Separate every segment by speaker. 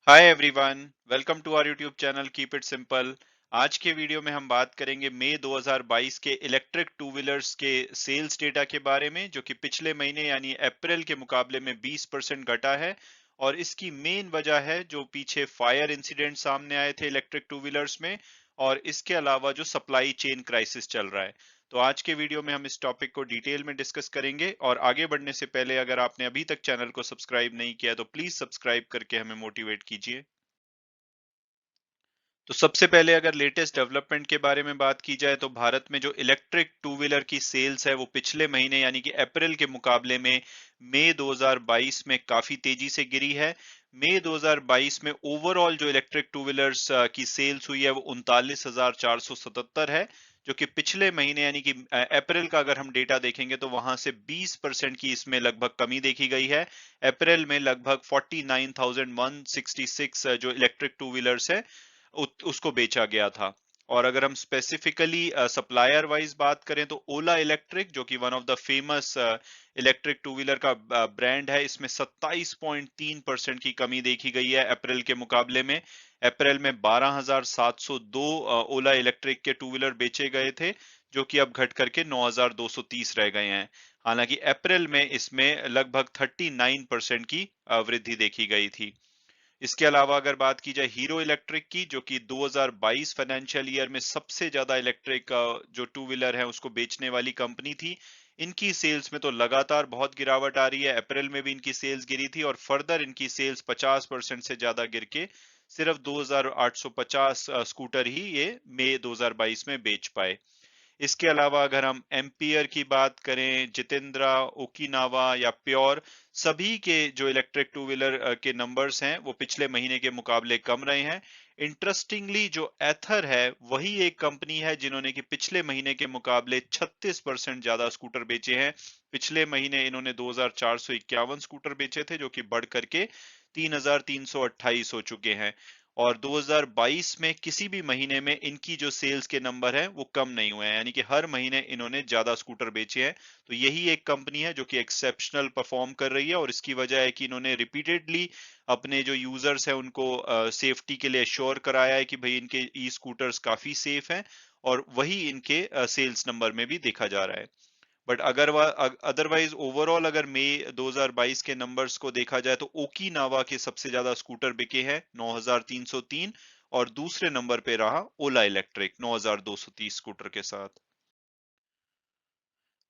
Speaker 1: Hi everyone, welcome to our YouTube channel keep it simple. आज के video में हम बात करेंगे मई 2022 के इलेक्ट्रिक टू व्हीलर्स के सेल्स डेटा के बारे में, जो कि पिछले महीने यानी अप्रैल के मुकाबले में 20% घटा है। और इसकी मेन वजह है जो पीछे फायर इंसिडेंट सामने आए थे इलेक्ट्रिक टू व्हीलर्स में, और इसके अलावा जो सप्लाई चेन क्राइसिस चल रहा है। तो आज के वीडियो में हम इस टॉपिक को डिटेल में डिस्कस करेंगे, और आगे बढ़ने से पहले अगर आपने अभी तक चैनल को सब्सक्राइब नहीं किया है तो प्लीज सब्सक्राइब करके हमें मोटिवेट कीजिए। तो सबसे पहले अगर लेटेस्ट डेवलपमेंट के बारे में बात की जाए तो भारत में जो इलेक्ट्रिक टू व्हीलर की सेल्स है वो पिछले महीने यानी कि अप्रैल के मुकाबले में मई 2022 में काफी तेजी से गिरी है। मई 2022 में ओवरऑल जो इलेक्ट्रिक टू व्हीलर्स की सेल्स हुई है वो 39,477 है, जो कि पिछले महीने यानी कि अप्रैल का अगर हम डेटा देखेंगे तो वहां से 20% की इसमें लगभग कमी देखी गई है। अप्रैल में लगभग 49,166 जो इलेक्ट्रिक टू व्हीलर्स है उसको बेचा गया था। और अगर हम स्पेसिफिकली सप्लायर वाइज बात करें तो ओला इलेक्ट्रिक, जो कि one of the famous electric two wheeler का ब्रांड है, इसमें 27.3% की कमी देखी गई है अप्रैल के मुकाबले में। अप्रैल में 12,702 ओला इलेक्ट्रिक के टू व्हीलर बेचे गए थे, जो कि अब घट करके 9,230 रह गए हैं। हालांकि अप्रैल में इसमें लगभग 39% की वृद्धि देखी गई थी। इसके अलावा अगर बात की जाए हीरो इलेक्ट्रिक की, जो कि 2022 फाइनेंशियल ईयर में सबसे ज्यादा इलेक्ट्रिक जो टू व्हीलर है उसको बेचने वाली कंपनी थी, इनकी सेल्स में तो लगातार बहुत गिरावट आ रही है। अप्रैल में भी इनकी सेल्स गिरी थी और फर्दर इनकी सेल्स 50% से ज्यादा गिर के सिर्फ 2,850 स्कूटर ही ये मई 2022 में बेच पाए। इसके अलावा अगर हम एम्पियर की बात करें, जितेंद्रा, ओकिनावा या प्योर, सभी के जो इलेक्ट्रिक टू व्हीलर के नंबर्स हैं वो पिछले महीने के मुकाबले कम रहे हैं। इंटरेस्टिंगली जो एथर है वही एक कंपनी है जिन्होंने कि पिछले महीने के मुकाबले 36% ज्यादा स्कूटर बेचे हैं। पिछले महीने इन्होंने 2,451 स्कूटर बेचे थे, जो कि बढ़ करके 3,328 हो चुके हैं। और 2022 में किसी भी महीने में इनकी जो सेल्स के नंबर हैं वो कम नहीं हुए हैं, यानी कि हर महीने इन्होंने ज्यादा स्कूटर बेचे हैं। तो यही एक कंपनी है जो कि एक्सेप्शनल परफॉर्म कर रही है, और इसकी वजह है कि इन्होंने रिपीटेडली अपने जो यूजर्स हैं उनको सेफ्टी के लिए श्योर कराया है कि भाई इनके ई स्कूटर्स काफी सेफ हैं, और वही इनके सेल्स नंबर में भी देखा जा रहा है। बट अगर अदरवाइज ओवरऑल अगर मई 2022 के नंबर्स को देखा जाए तो ओकिनावा के सबसे ज्यादा स्कूटर बिके हैं 9,303, और दूसरे नंबर पे रहा ओला इलेक्ट्रिक 9,230 स्कूटर के साथ।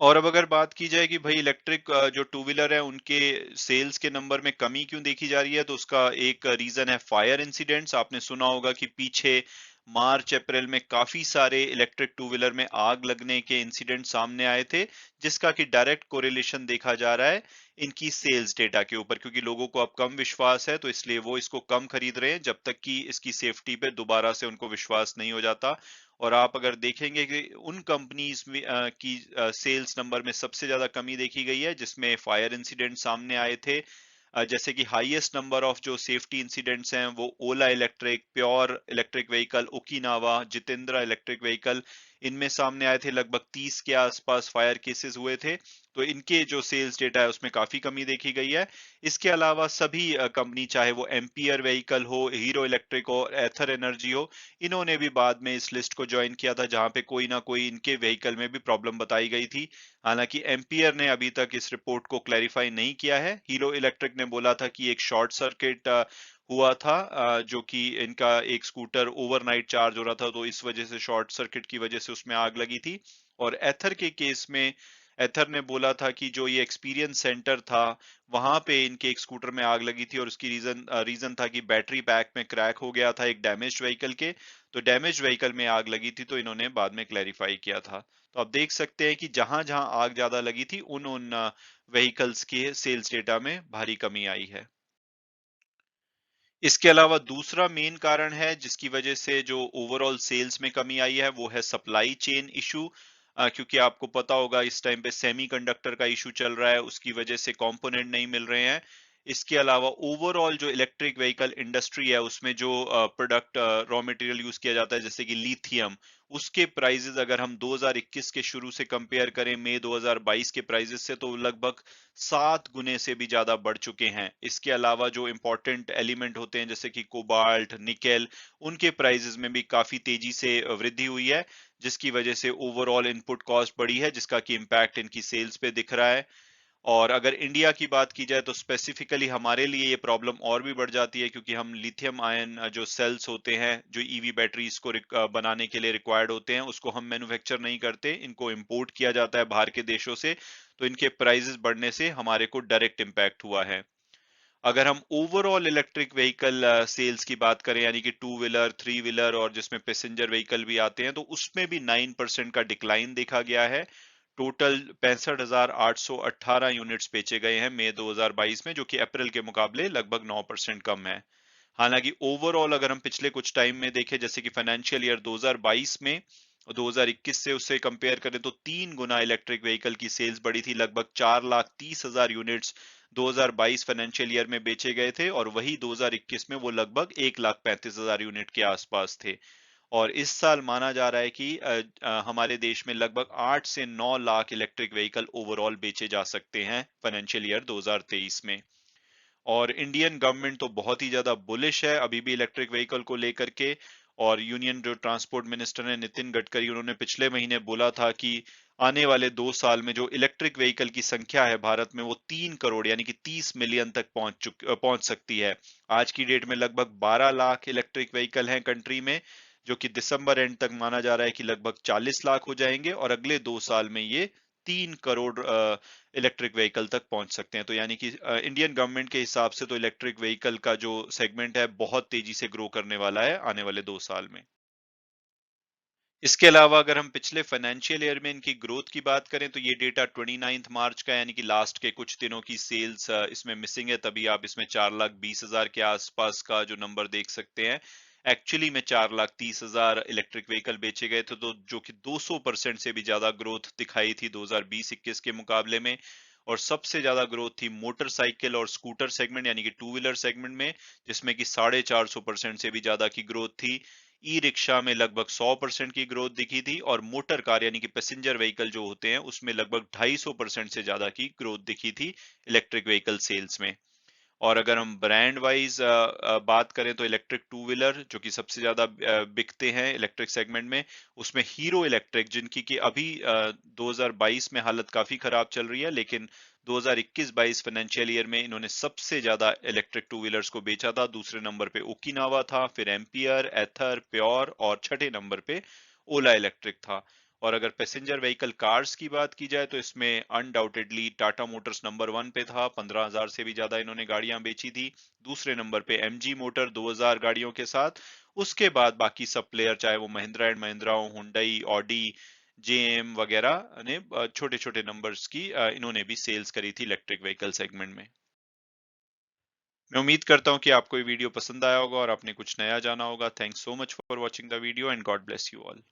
Speaker 1: और अब अगर बात की जाए कि भाई इलेक्ट्रिक जो टू व्हीलर है उनके सेल्स के नंबर में कमी क्यों देखी जा रही है, तो उसका एक रीजन है फायर इंसिडेंट्स। आपने सुना होगा कि पीछे मार्च अप्रैल में काफी सारे इलेक्ट्रिक टू व्हीलर में आग लगने के इंसिडेंट सामने आए थे, जिसका कि डायरेक्ट कोरिलेशन देखा जा रहा है इनकी सेल्स डेटा के ऊपर, क्योंकि लोगों को अब कम विश्वास है तो इसलिए वो इसको कम खरीद रहे हैं जब तक कि इसकी सेफ्टी पे दोबारा से उनको विश्वास नहीं हो जाता। और आप अगर देखेंगे कि उन कंपनीज में की सेल्स नंबर में सबसे ज्यादा कमी देखी गई है जिसमें फायर इंसिडेंट सामने आए थे। जैसे कि हाईएस्ट नंबर ऑफ जो सेफ्टी इंसिडेंट्स हैं वो Ola electric, pure electric vehicle, Okinawa, Jitendra electric vehicle, इनमें सामने आए थे। लगभग 30 के आसपास फायर केसेस हुए थे। तो इनके जो सेल्स डेटा है उसमें काफी कमी देखी गई है। इसके अलावा सभी कंपनी, चाहे वो एम्पियर व्हीकल हो, हीरो इलेक्ट्रिक हो, एथर एनर्जी हो, इन्होंने भी बाद में इस लिस्ट को ज्वाइन किया था जहां पे कोई ना कोई इनके व्हीकल में भी प्रॉब्लम बताई गई थी। हालांकि एम्पियर ने अभी तक इस रिपोर्ट को क्लैरिफाई नहीं किया है। हीरो इलेक्ट्रिक ने बोला था कि एक शॉर्ट सर्किट हुआ था, जो कि इनका एक स्कूटर ओवरनाइट चार्ज हो रहा था तो इस वजह से शॉर्ट सर्किट की वजह से उसमें आग लगी थी। और एथर के केस में एथर ने बोला था कि जो ये एक्सपीरियंस सेंटर था वहां पे इनके एक स्कूटर में आग लगी थी, और उसकी रीजन था कि बैटरी पैक में क्रैक हो गया था एक डैमेज्ड व्हीकल के। तो डैमेज्ड व्हीकल में आग लगी थी तो इन्होंने बाद में क्लैरिफाई किया था। तो आप देख सकते हैं कि जहां जहां आग ज्यादा लगी थी उन उन व्हीकल्स के सेल्स डेटा में भारी कमी आई है। इसके अलावा दूसरा मेन कारण है जिसकी वजह से जो ओवरऑल सेल्स में कमी आई है वो है सप्लाई चेन इशू। क्योंकि आपको पता होगा इस टाइम पे सेमीकंडक्टर का इशू चल रहा है, उसकी वजह से कंपोनेंट नहीं मिल रहे हैं। इसके अलावा ओवरऑल जो इलेक्ट्रिक व्हीकल इंडस्ट्री है उसमें जो प्रोडक्ट रॉ मटेरियल यूज किया जाता है जैसे कि लिथियम, उसके प्राइसेस अगर हम 2021 के शुरू से कंपेयर करें मई 2022 के प्राइसेस से तो लगभग 7 गुने से भी ज्यादा बढ़ चुके हैं। इसके अलावा जो इंपॉर्टेंट एलिमेंट होते हैं जैसे कि कोबाल्ट, निकेल, उनके प्राइसेस में भी काफी तेजी से वृद्धि हुई है, जिसकी वजह से ओवरऑल इनपुट कॉस्ट बढ़ी है, जिसका कि इम्पैक्ट इनकी सेल्स पे दिख रहा है। और अगर इंडिया की बात की जाए तो स्पेसिफिकली हमारे लिए ये प्रॉब्लम और भी बढ़ जाती है, क्योंकि हम लिथियम आयन जो सेल्स होते हैं जो ईवी बैटरीज को बनाने के लिए रिक्वायर्ड होते हैं उसको हम मैन्युफैक्चर नहीं करते, इनको इंपोर्ट किया जाता है बाहर के देशों से। तो इनके प्राइसेस बढ़ने से हमारे को डायरेक्ट इम्पैक्ट हुआ है। अगर हम ओवरऑल इलेक्ट्रिक व्हीकल सेल्स की बात करें यानी कि टू व्हीलर, थ्री व्हीलर और जिसमें पैसेंजर व्हीकल भी आते हैं, तो उसमें भी 9% का डिक्लाइन देखा गया है। टोटल 65,818 यूनिट्स बेचे गए हैं मई 2022 में, जो कि अप्रैल के मुकाबले लगभग 9% कम है। हालांकि ओवरऑल अगर हम पिछले कुछ टाइम में देखें जैसे कि फाइनेंशियल ईयर 2022 में 2021 से उससे कंपेयर करें तो 3 गुना इलेक्ट्रिक व्हीकल की सेल्स बढ़ी थी, लगभग 4,30,000 यूनिट्स 2022 फाइनेंशियल ईयर में बेचे गए थे और वही 2021 में वो लगभग 1,35,000 यूनिट के आसपास थे। और इस साल माना जा रहा है कि हमारे देश में लगभग 8 से 9 लाख इलेक्ट्रिक व्हीकल ओवरऑल बेचे जा सकते हैं फाइनेंशियल ईयर 2023 में। और इंडियन गवर्नमेंट तो बहुत ही ज्यादा बुलिश है अभी भी इलेक्ट्रिक व्हीकल को लेकर के। और यूनियन जो ट्रांसपोर्ट मिनिस्टर है नितिन गडकरी, उन्होंने पिछले महीने बोला था कि आने वाले 2 साल में जो इलेक्ट्रिक व्हीकल की संख्या है भारत में वो 3 करोड़ यानी कि 30 मिलियन तक पहुंच सकती है। आज की डेट में लगभग 12 लाख इलेक्ट्रिक व्हीकल हैं कंट्री में, जो कि दिसंबर एंड तक माना जा रहा है कि लगभग 40 लाख हो जाएंगे और अगले 2 साल में ये 3 करोड़ इलेक्ट्रिक व्हीकल तक पहुंच सकते हैं। तो यानी कि इंडियन गवर्नमेंट के हिसाब से तो इलेक्ट्रिक व्हीकल का जो सेगमेंट है बहुत तेजी से ग्रो करने वाला है आने वाले 2 साल में। इसके अलावा अगर हम पिछले फाइनेंशियल ईयर में इनकी ग्रोथ की बात करें तो ये डेटा 29 मार्च का यानी कि लास्ट के कुछ दिनों की सेल्स इसमें मिसिंग है, तभी आप इसमें 4,20,000 के आसपास का जो नंबर देख सकते हैं। एक्चुअली में 4,30,000 इलेक्ट्रिक व्हीकल बेचे गए थे, तो जो कि 200% से भी ज्यादा ग्रोथ दिखाई थी 2020-21 के मुकाबले में। और सबसे ज्यादा ग्रोथ थी मोटरसाइकिल और स्कूटर सेगमेंट यानी कि टू व्हीलर सेगमेंट में, जिसमें कि 450% से भी ज्यादा की ग्रोथ थी। ई रिक्शा में लगभग 100% की ग्रोथ दिखी थी और मोटर कार यानी कि पैसेंजर व्हीकल जो होते हैं उसमें लगभग 250% से ज्यादा की ग्रोथ दिखी थी इलेक्ट्रिक व्हीकल सेल्स में। और अगर हम ब्रांड वाइज बात करें तो इलेक्ट्रिक टू व्हीलर जो कि सबसे ज्यादा बिकते हैं इलेक्ट्रिक सेगमेंट में, उसमें हीरो इलेक्ट्रिक जिनकी कि अभी 2022 में हालत काफी खराब चल रही है, लेकिन 2021-22 फाइनेंशियल ईयर में इन्होंने सबसे ज्यादा इलेक्ट्रिक टू व्हीलर्स को बेचा था। दूसरे नंबर पे ओकिनावा था, फिर एम्पियर, एथर, प्योर और छठे नंबर पे ओला इलेक्ट्रिक था। और अगर पैसेंजर व्हीकल कार्स की बात की जाए तो इसमें अनडाउटेडली टाटा मोटर्स नंबर 1 पे था, 15,000 से भी ज्यादा इन्होंने गाड़ियां बेची थी। दूसरे नंबर पे एमजी मोटर 2,000 गाड़ियों के साथ। उसके बाद बाकी सब प्लेयर चाहे वो महिंद्रा एंड महिंद्रा हो, हुंडई, ऑडी, जेएम वगैरह ने छोटे छोटे नंबर्स की इन्होंने भी सेल्स करी थी इलेक्ट्रिक व्हीकल सेगमेंट में। मैं उम्मीद करता हूं कि आपको ये वीडियो पसंद आया होगा और आपने कुछ नया जाना होगा। Thanks so much for watching the video and God bless you all.